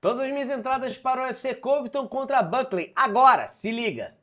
Todas as minhas entradas para o UFC Covington contra Buckley. Agora, se liga!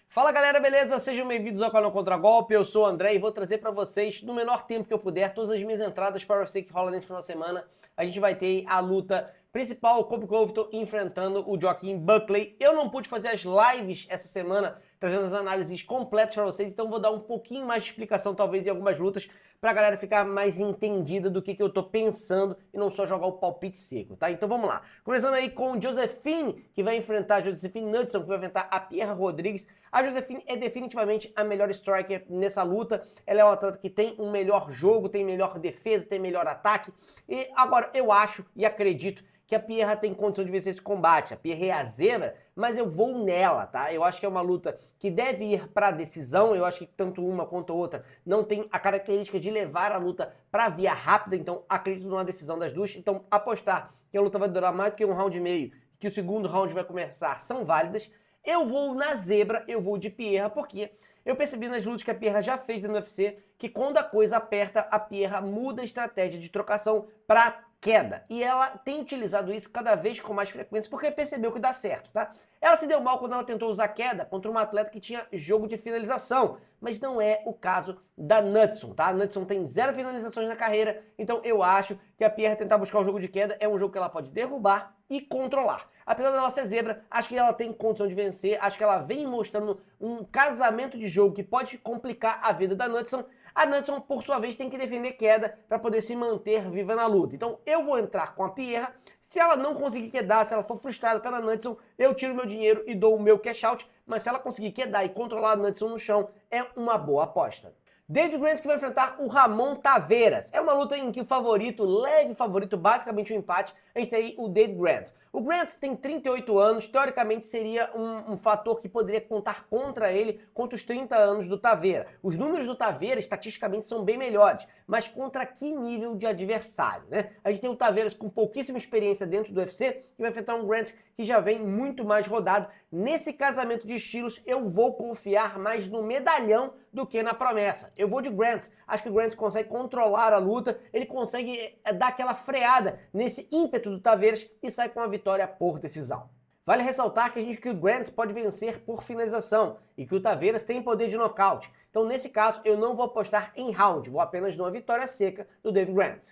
Fala galera, beleza? Sejam bem-vindos ao canal Contra Golpe, eu sou o André e vou trazer para vocês, no menor tempo que eu puder, todas as minhas entradas para o UFC que rola nesse final de semana. A gente vai ter a luta principal, o Colby Covington enfrentando o Joaquim Buckley. Eu não pude fazer as lives essa semana, trazendo as análises completas para vocês, então vou dar um pouquinho mais de explicação, talvez, em algumas lutas, pra galera ficar mais entendida do que eu tô pensando e não só jogar o palpite seco, tá? Então vamos lá. Começando aí com Josephine, que vai enfrentar a Josephine Knudson, que vai enfrentar a Pierra Rodrigues. A Josephine é definitivamente a melhor striker nessa luta. Ela é uma atleta que tem um melhor jogo, tem melhor defesa, tem melhor ataque. E agora eu acho e acredito que a Pierra tem condição de vencer esse combate. A Pierra é a zebra, mas eu vou nela, tá? Eu acho que é uma luta que deve ir pra decisão. Eu acho que tanto uma quanto a outra não tem a característica de levar a luta pra via rápida, então acredito numa decisão das duas. Então apostar que a luta vai durar mais do que um round e meio, que o segundo round vai começar, são válidas. Eu vou na zebra, eu vou de Pierra, porque eu percebi nas lutas que a Pierra já fez no UFC que quando a coisa aperta, a Pierra muda a estratégia de trocação pra queda. E ela tem utilizado isso cada vez com mais frequência porque percebeu que dá certo, tá? Ela se deu mal quando ela tentou usar queda contra uma atleta que tinha jogo de finalização, mas não é o caso da Knudson, tá? A Knudson tem 0 finalizações na carreira, então eu acho que a Pierra tentar buscar o jogo de queda é um jogo que ela pode derrubar e controlar. Apesar dela ser zebra, acho que ela tem condição de vencer, acho que ela vem mostrando um casamento de jogo que pode complicar a vida da Knudson. A Knudson, por sua vez, tem que defender queda para poder se manter viva na luta. Então eu vou entrar com a Pierra. Se ela não conseguir quedar, se ela for frustrada pela Knudson, eu tiro meu dinheiro e dou o meu cash out. Mas se ela conseguir quedar e controlar a Knudson no chão, é uma boa aposta. David Grant que vai enfrentar o Ramon Taveras. É uma luta em que o favorito, leve favorito, basicamente um empate, a gente tem aí o David Grant. O Grant tem 38 anos, teoricamente seria um fator que poderia contar contra ele, contra os 30 anos do Taveira. Os números do Taveira, estatisticamente, são bem melhores, mas contra que nível de adversário, né? A gente tem o Taveras com pouquíssima experiência dentro do UFC, que vai enfrentar um Grant que já vem muito mais rodado. Nesse casamento de estilos, eu vou confiar mais no medalhão do que na promessa. Eu vou de Grant. Acho que o Grant consegue controlar a luta, ele consegue dar aquela freada nesse ímpeto do Taveras e sai com a vitória por decisão. Vale ressaltar que o Grant pode vencer por finalização e que o Taveras tem poder de nocaute. Então, nesse caso, eu não vou apostar em round, vou apenas numa vitória seca do David Grant.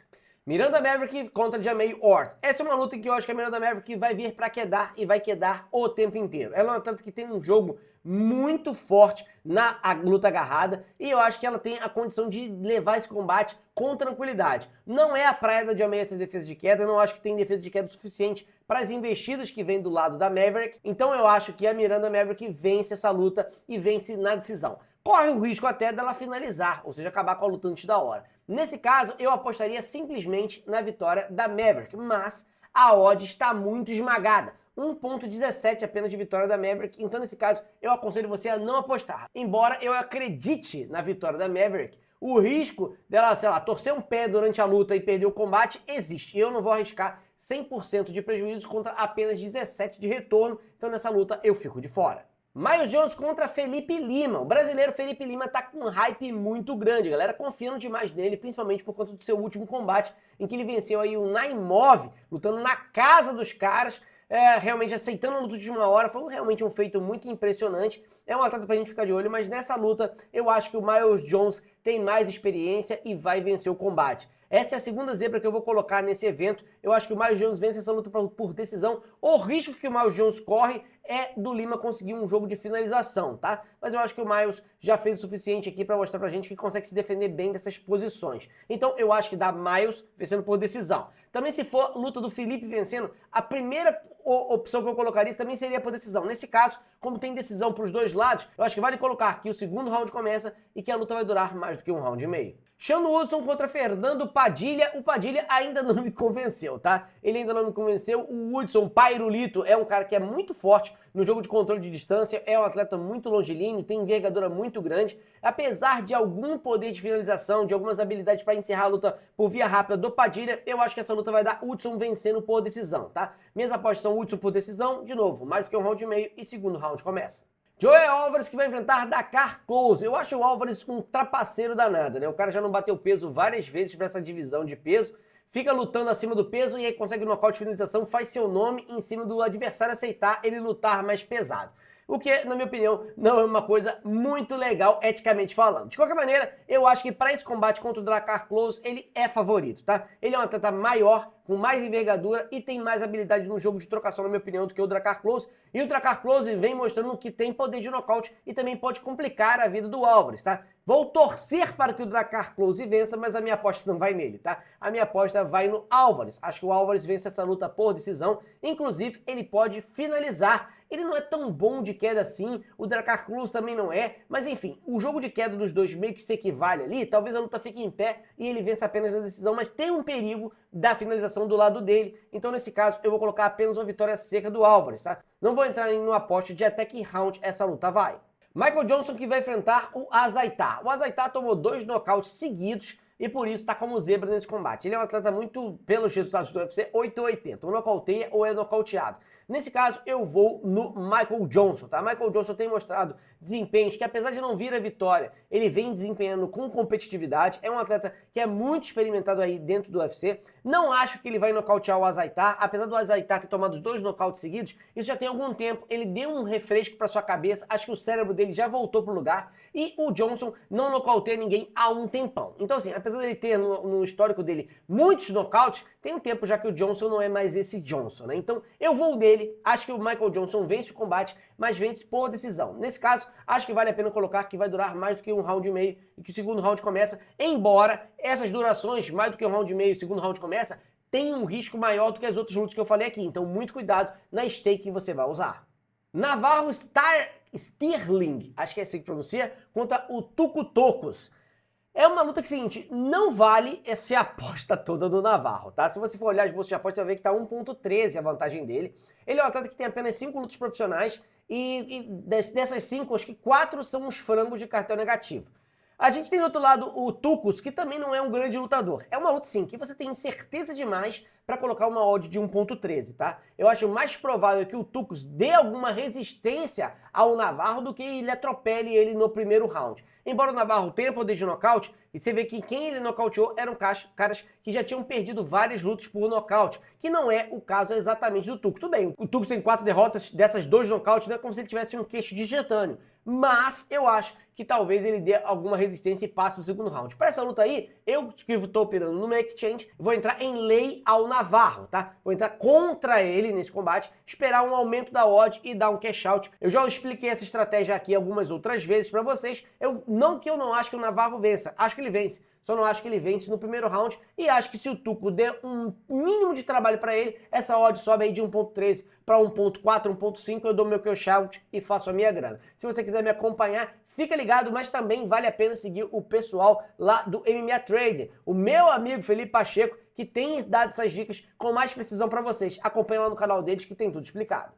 Miranda Maverick contra Jamay Orth. Essa é uma luta em que eu acho que a Miranda Maverick vai vir para quedar e vai quedar o tempo inteiro. Ela é uma atleta que tem um jogo muito forte na luta agarrada e eu acho que ela tem a condição de levar esse combate com tranquilidade. Não é a praia da Jamay essa defesa de queda, eu não acho que tem defesa de queda o suficiente para as investidas que vêm do lado da Maverick, então eu acho que a Miranda Maverick vence essa luta e vence na decisão. Corre o risco até dela finalizar, ou seja, acabar com a luta antes da hora. Nesse caso, eu apostaria simplesmente na vitória da Maverick, mas a odd está muito esmagada. 1.17 apenas de vitória da Maverick, então nesse caso eu aconselho você a não apostar. Embora eu acredite na vitória da Maverick, o risco dela, sei lá, torcer um pé durante a luta e perder o combate existe. E eu não vou arriscar 100% de prejuízo contra apenas 17 de retorno, então nessa luta eu fico de fora. Miles Jones contra Felipe Lima. O brasileiro Felipe Lima tá com um hype muito grande, a galera confiando demais nele, principalmente por conta do seu último combate, em que ele venceu aí o Naimov, lutando na casa dos caras, realmente aceitando a luta de uma hora. Foi realmente um feito muito impressionante. É um atleta pra gente ficar de olho, mas nessa luta eu acho que o Miles Jones tem mais experiência e vai vencer o combate. Essa é a segunda zebra que eu vou colocar nesse evento. Eu acho que o Miles Jones vence essa luta por decisão. O risco que o Miles Jones corre é do Lima conseguir um jogo de finalização, tá? Mas eu acho que o Miles já fez o suficiente aqui pra mostrar pra gente que consegue se defender bem dessas posições. Então eu acho que dá Miles vencendo por decisão. Também se for luta do Felipe vencendo, a primeira opção que eu colocaria também seria por decisão. Nesse caso, como tem decisão pros dois lados, eu acho que vale colocar que o segundo round começa e que a luta vai durar mais do que um round e meio. Sean Woodson contra Fernando Padilha. O Padilha ainda não me convenceu, tá? Ele ainda não me convenceu. O Woodson, Pairulito, é um cara que é muito forte no jogo de controle de distância, é um atleta muito longilíneo, tem envergadura muito grande. Apesar de algum poder de finalização, de algumas habilidades para encerrar a luta por via rápida do Padilha, eu acho que essa luta vai dar Woodson vencendo por decisão, tá? Minhas apostas são Woodson por decisão, de novo, mais do que um round e meio e segundo round começa. Joel Álvares que vai enfrentar Dakar Close. Eu acho o Álvares um trapaceiro danado, né? O cara já não bateu peso várias vezes para essa divisão de peso. fica lutando acima do peso e aí consegue nocaute, finalização, faz seu nome em cima do adversário aceitar ele lutar mais pesado. O que, na minha opinião, não é uma coisa muito legal, eticamente falando. De qualquer maneira, eu acho que para esse combate contra o Drakkar Klose, ele é favorito, tá? Ele é um atleta maior, com mais envergadura e tem mais habilidade no jogo de trocação, na minha opinião, do que o Drakkar Klose. E o Drakkar Klose vem mostrando que tem poder de nocaute e também pode complicar a vida do Álvares, tá? Vou torcer para que o Drakkar Klose vença, mas a minha aposta não vai nele, tá? A minha aposta vai no Álvares. Acho que o Álvares vence essa luta por decisão. Inclusive, ele pode finalizar. Ele não é tão bom de queda assim, o Drakkar Klose também não é, mas enfim, o jogo de queda dos dois meio que se equivale ali, talvez a luta fique em pé e ele vença apenas na decisão, mas tem um perigo da finalização do lado dele, então nesse caso eu vou colocar apenas uma vitória seca do Álvares, tá? Não vou entrar no aposta de até que round essa luta vai. Michael Johnson que vai enfrentar o Azaitar. O Azaitar tomou 2 nocautes seguidos e por isso está como zebra nesse combate. Ele é um atleta muito, pelos resultados do UFC, 8/80. Ou nocauteia ou é nocauteado. Nesse caso, eu vou no Michael Johnson, tá? Michael Johnson tem mostrado desempenhos que, apesar de não vir a vitória, ele vem desempenhando com competitividade. É um atleta que é muito experimentado aí dentro do UFC. Não acho que ele vai nocautear o Azaitar, apesar do Azaitar ter tomado 2 nocautes seguidos, isso já tem algum tempo. Ele deu um refresco para sua cabeça, acho que o cérebro dele já voltou pro lugar e o Johnson não nocauteia ninguém há um tempão. Então assim, apesar dele ter no histórico dele muitos nocautes, tem um tempo já que o Johnson não é mais esse Johnson, né? Então eu vou dele, acho que o Michael Johnson vence o combate, mas vence por decisão. Nesse caso, acho que vale a pena colocar que vai durar mais do que 1 round e meio e que o segundo round começa, embora essas durações, mais do que 1 round e meio e o segundo round começa, tem um risco maior do que as outras lutas que eu falei aqui. Então muito cuidado na stake que você vai usar. Navarro Sterling, acho que é assim que pronuncia, contra o Tuco Tocos. É uma luta que, seguinte, não vale essa aposta toda do Navarro, tá? Se você for olhar as bolsas de aposta, você vai ver que tá 1.13 a vantagem dele. Ele é um atleta que tem apenas 5 lutas profissionais e dessas 5, acho que 4 são os frangos de cartel negativo. A gente tem do outro lado o Tucos, que também não é um grande lutador. É uma luta, sim, que você tem certeza demais para colocar uma odd de 1.13, tá? Eu acho mais provável que o Tucos dê alguma resistência ao Navarro do que ele atropele ele no primeiro round. Embora o Navarro tenha poder de nocaute, e você vê que quem ele nocauteou eram caras que já tinham perdido várias lutas por nocaute, que não é o caso exatamente do Tucos. Tudo bem, o Tucos tem 4 derrotas, dessas 2 nocautes, não é como se ele tivesse um queixo de titânio. Mas eu acho que talvez ele dê alguma resistência e passe no segundo round. Para essa luta aí, eu que estou operando no Make Change, vou entrar em lei ao Navarro, tá? Vou entrar contra ele nesse combate, esperar um aumento da odd e dar um cash out. Eu já expliquei essa estratégia aqui algumas outras vezes para vocês. Não que eu não acho que o Navarro vença, acho que ele vence. Só não acho que ele vence no primeiro round e acho que se o Tuco der um mínimo de trabalho para ele, essa odd sobe aí de 1.13 para 1.4, 1.5, eu dou meu cash out e faço a minha grana. Se você quiser me acompanhar, fica ligado, mas também vale a pena seguir o pessoal lá do MMA Trader, o meu amigo Felipe Pacheco, que tem dado essas dicas com mais precisão para vocês. Acompanhe lá no canal deles que tem tudo explicado.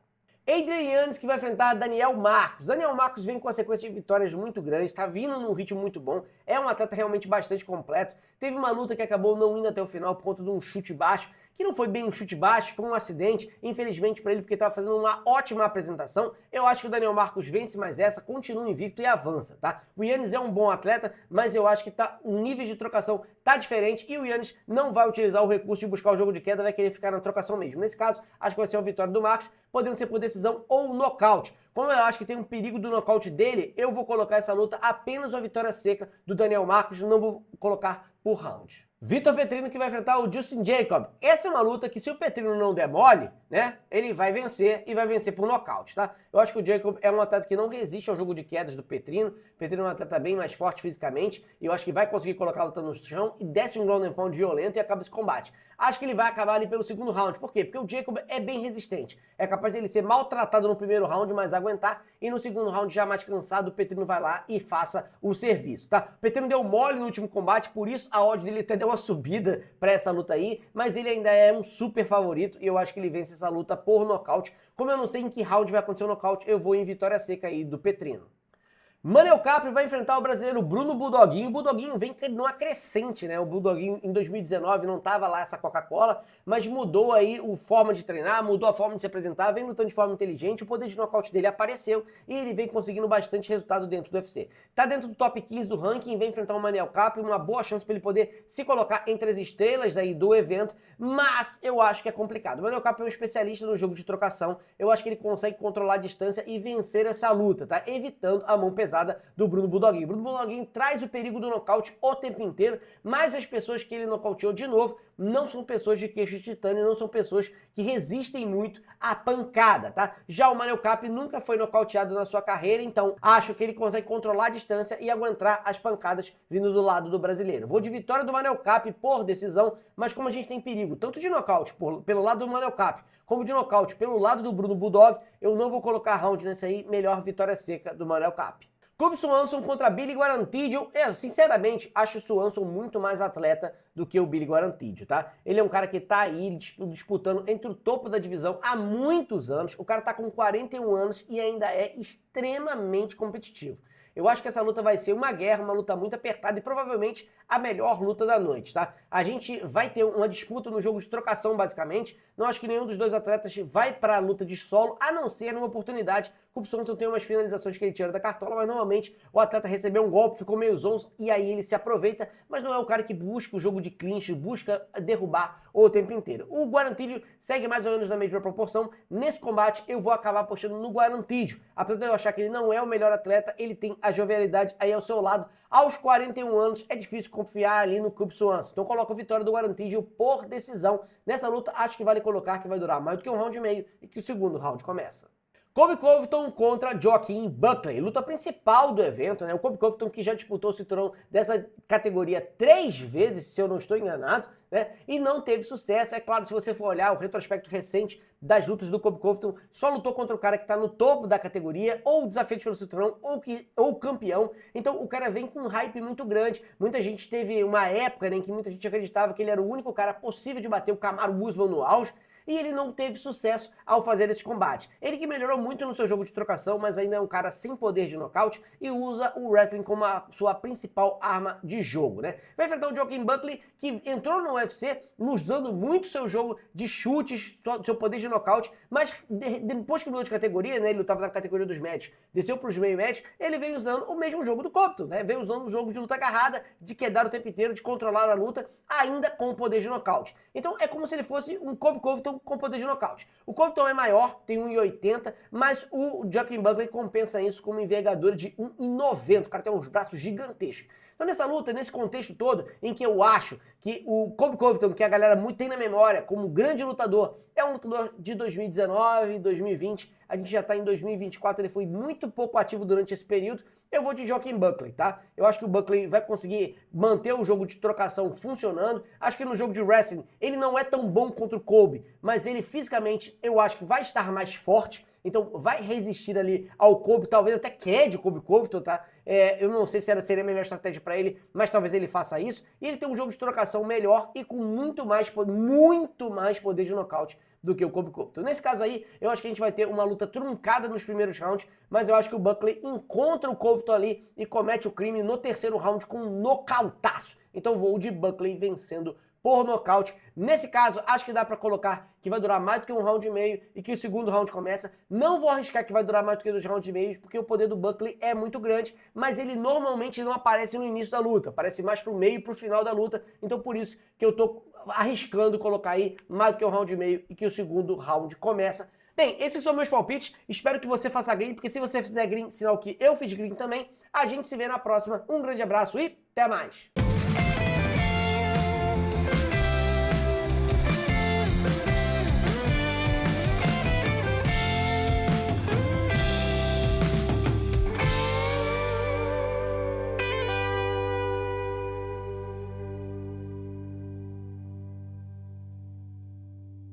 Adrian Yanez que vai enfrentar Daniel Marcos. Daniel Marcos vem com uma sequência de vitórias muito grande, tá vindo num ritmo muito bom, é um atleta realmente bastante completo. Teve uma luta que acabou não indo até o final por conta de um chute baixo, que não foi bem um chute baixo, foi um acidente, infelizmente para ele, porque estava fazendo uma ótima apresentação. Eu acho que o Daniel Marcos vence mais essa, continua invicto e avança, tá? O Yanez é um bom atleta, mas eu acho que o nível de trocação tá diferente e o Yanez não vai utilizar o recurso de buscar o jogo de queda, vai querer ficar na trocação mesmo. Nesse caso, acho que vai ser uma vitória do Marcos, podendo ser por decisão ou nocaute. Como eu acho que tem um perigo do nocaute dele, eu vou colocar essa luta apenas uma vitória seca do Daniel Marcos, não vou colocar por round. Vitor Petrino que vai enfrentar o Justin Jacob. Essa é uma luta que se o Petrino não der mole, né, ele vai vencer e vai vencer por nocaute, tá? Eu acho que o Jacob é um atleta que não resiste ao jogo de quedas do Petrino. O Petrino é um atleta bem mais forte fisicamente e eu acho que vai conseguir colocar a luta no chão e desce um ground and pound violento e acaba esse combate. Acho que ele vai acabar ali pelo segundo round. Por quê? Porque o Jacob é bem resistente. É capaz dele ser maltratado no primeiro round, mas aguentar. E no segundo round, já mais cansado, o Petrino vai lá e faça o serviço, tá? O Petrino deu mole no último combate, por isso a odd dele até deu uma subida para essa luta aí. Mas ele ainda é um super favorito e eu acho que ele vence essa luta por nocaute. Como eu não sei em que round vai acontecer o nocaute, eu vou em vitória seca aí do Petrino. Manel Capri vai enfrentar o brasileiro Bruno Budoguinho. O Budoguinho vem numa crescente, né? O Budoguinho em 2019 não tava lá essa Coca-Cola, mas mudou aí a forma de treinar, mudou a forma de se apresentar, vem lutando de forma inteligente, o poder de nocaute dele apareceu e ele vem conseguindo bastante resultado dentro do UFC. Tá dentro do top 15 do ranking, vem enfrentar o Manel Capri, uma boa chance para ele poder se colocar entre as estrelas aí do evento, mas eu acho que é complicado. O Manel Capri é um especialista no jogo de trocação, eu acho que ele consegue controlar a distância e vencer essa luta, tá? Evitando a mão pesada do Bruno Budoguinho. O Bruno Budoguinho traz o perigo do nocaute o tempo inteiro, mas as pessoas que ele nocauteou de novo não são pessoas de queixo de titânio, não são pessoas que resistem muito à pancada, tá? Já o Manel Capri nunca foi nocauteado na sua carreira, então acho que ele consegue controlar a distância e aguentar as pancadas vindo do lado do brasileiro. Vou de vitória do Manel Capri por decisão, mas como a gente tem perigo tanto de nocaute pelo lado do Manel Capri, como de nocaute pelo lado do Bruno Bulldog, eu não vou colocar round nesse aí, melhor vitória seca do Manel Capri. Cub Swanson contra Billy Quarantillo. Eu, sinceramente, acho o Swanson muito mais atleta do que o Billy Quarantillo, tá? Ele é um cara que tá aí disputando entre o topo da divisão há muitos anos. O cara tá com 41 anos e ainda é extremamente competitivo. Eu acho que essa luta vai ser uma guerra, uma luta muito apertada e provavelmente a melhor luta da noite, tá? A gente vai ter uma disputa no jogo de trocação, basicamente. Não acho que nenhum dos dois atletas vai para a luta de solo, a não ser numa oportunidade. O Cub Swanson tem umas finalizações que ele tira da cartola, mas normalmente o atleta recebeu um golpe, ficou meio zonzo e aí ele se aproveita, mas não é o cara que busca o jogo de clinch, busca derrubar o tempo inteiro. O Quarantillo segue mais ou menos na mesma proporção. Nesse combate eu vou acabar apostando no Quarantillo. Apesar de eu achar que ele não é o melhor atleta, ele tem a jovialidade aí ao seu lado. Aos 41 anos é difícil confiar ali no Cub Swanson. Então coloco a vitória do Quarantillo por decisão. Nessa luta acho que vale colocar que vai durar mais do que um round e meio e que o segundo round começa. Colby Covington contra Joaquin Buckley, luta principal do evento, né? O Colby Covington que já disputou o cinturão dessa categoria 3 vezes, se eu não estou enganado, né? E não teve sucesso. É claro, se você for olhar o retrospecto recente das lutas do Colby Covington, só lutou contra o cara que está no topo da categoria, ou desafiante pelo cinturão, ou campeão. Então o cara vem com um hype muito grande. Muita gente teve uma época, né, em que muita gente acreditava que ele era o único cara possível de bater o Kamaru Usman no auge, e ele não teve sucesso ao fazer esse combate. Ele que melhorou muito no seu jogo de trocação, mas ainda é um cara sem poder de nocaute e usa o wrestling como a sua principal arma de jogo, né? Vai enfrentar o Joaquin Buckley, que entrou no UFC usando muito seu jogo de chutes, seu poder de nocaute, mas depois que mudou de categoria, né, ele lutava na categoria dos médios, desceu para os meio médios, ele veio usando o mesmo jogo do Covington, né? Veio usando um jogo de luta agarrada, de quedar o tempo inteiro, de controlar a luta, ainda com o poder de nocaute. Então é como se ele fosse um Colby Covington com poder de nocaute. O Covington é maior, tem 1,80, mas o Joaquin Buckley compensa isso com uma envergadura de 1,90. O cara tem uns braços gigantescos. Então nessa luta, nesse contexto todo, em que eu acho que o Colby Covington, que a galera muito tem na memória como grande lutador, é um lutador de 2019, 2020, a gente já tá em 2024, ele foi muito pouco ativo durante esse período, eu vou de Joaquin Buckley, tá? Eu acho que o Buckley vai conseguir manter o jogo de trocação funcionando. Acho que no jogo de wrestling ele não é tão bom contra o Colby, mas ele fisicamente eu acho que vai estar mais forte. Então vai resistir ali ao Colby, talvez até quede o Colby Covington, tá? Eu não sei se seria a melhor estratégia para ele, mas talvez ele faça isso. E ele tem um jogo de trocação melhor e com muito mais poder de nocaute do que o Colby Covington. Nesse caso aí, eu acho que a gente vai ter uma luta truncada nos primeiros rounds, mas eu acho que o Buckley encontra o Covington ali e comete o crime no terceiro round com um nocautaço. Então vou de Buckley vencendo por nocaute. Nesse caso, acho que dá pra colocar que vai durar mais do que um round e meio e que o segundo round começa. Não vou arriscar que vai durar mais do que 2 rounds e meio, porque o poder do Buckley é muito grande, mas ele normalmente não aparece no início da luta, aparece mais pro meio e pro final da luta, então por isso que eu tô arriscando colocar aí mais do que um round e meio e que o segundo round começa. Bem, esses são meus palpites, espero que você faça green, porque se você fizer green, sinal que eu fiz green também. A gente se vê na próxima, um grande abraço e até mais!